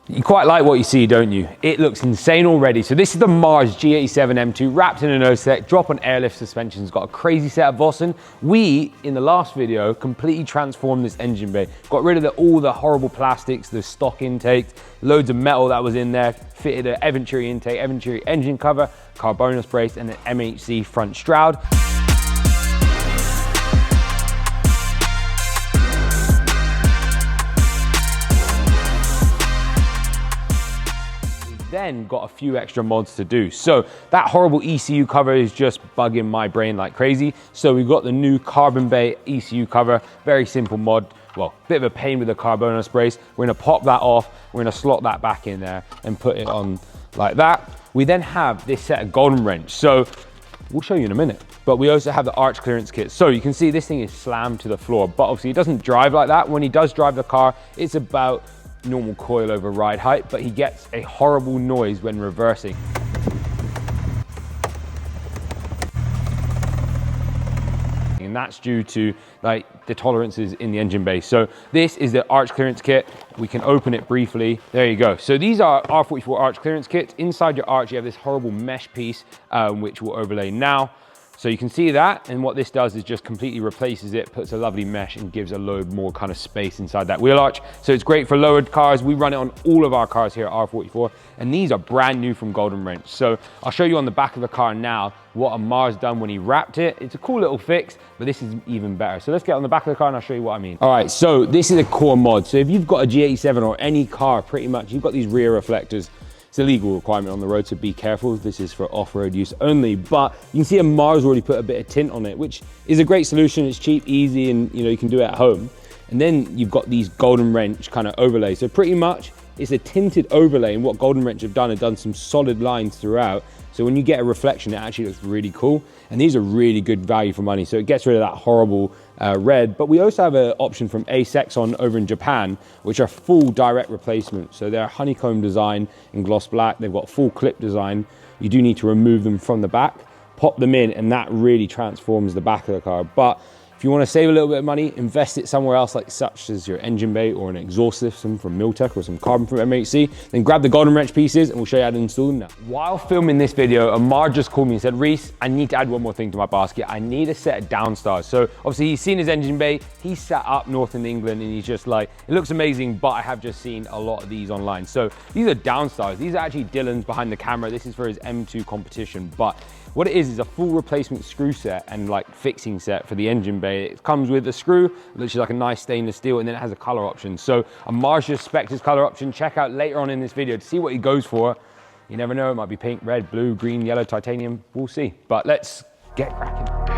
You quite like what you see, don't you? It looks insane already. So this is the Mars G87 M2 wrapped in an O-Sec, drop on airlift suspension. It's got a crazy set of Vossen. We, in the last video, completely transformed this engine bay. Got rid of all the horrible plastics, the stock intakes, loads of metal that was in there, fitted an Eventuri intake, Eventuri engine cover, carbonus brace, and an MHC front shroud. Then got a few extra mods to do. So that horrible ECU cover is just bugging my brain like crazy. So we've got the new carbon bay ECU cover, very simple mod. Well, bit of a pain with the carbonus brace. We're gonna pop that off. We're gonna slot that back in there and put it on like that. We then have this set of golden wrench. So we'll show you in a minute. But we also have the arch clearance kit. So you can see this thing is slammed to the floor, but obviously it doesn't drive like that. When he does drive the car, it's about normal coilover ride height, but he gets a horrible noise when reversing. And that's due to like the tolerances in the engine bay. So this is the arch clearance kit. We can open it briefly. There you go. So these are R44 arch clearance kits. Inside your arch, you have this horrible mesh piece, which we'll overlay now. So you can see that, and what this does is just completely replaces it, puts a lovely mesh and gives a load more kind of space inside that wheel arch. So it's great for lowered cars. We run it on all of our cars here at R44, and these are brand new from Golden Wrench. So I'll show you on the back of the car now what Amar's done when he wrapped it. It's a cool little fix, but this is even better. So let's get on the back of the car and I'll show you what I mean. All right, so this is a core mod. So if you've got a G87 or any car, pretty much, you've got these rear reflectors. It's a legal requirement on the road, so be careful. This is for off-road use only, but you can see Amar's already put a bit of tint on it, which is a great solution. It's cheap, easy, and you can do it at home. And then you've got these Golden Wrench kind of overlays. So pretty much it's a tinted overlay, and what Golden Wrench have done some solid lines throughout. So when you get a reflection, it actually looks really cool. And these are really good value for money. So it gets rid of that horrible red. But we also have an option from Sexon over in Japan, which are full direct replacement. So they're honeycomb design in gloss black. They've got full clip design. You do need to remove them from the back, pop them in, and that really transforms the back of the car. But if you want to save a little bit of money, invest it somewhere else, like such as your engine bay or an exhaust system from Miltech or some carbon from MHC, then grab the Golden Wrench pieces and we'll show you how to install them now. While filming this video, Amar just called me and said, Reese, I need to add one more thing to my basket. I need a set of downstars. So obviously he's seen his engine bay. He's sat up north in England and he's just like, it looks amazing, but I have just seen a lot of these online. So these are downstars. These are actually Dylan's behind the camera. This is for his M2 competition, but what it is a full replacement screw set and like fixing set for the engine bay. It comes with a screw, which is like a nice stainless steel, and then it has a color option. So Amar's just spec'd his color option. Check out later on in this video to see what he goes for. You never know, it might be pink, red, blue, green, yellow, titanium. We'll see. But let's get cracking.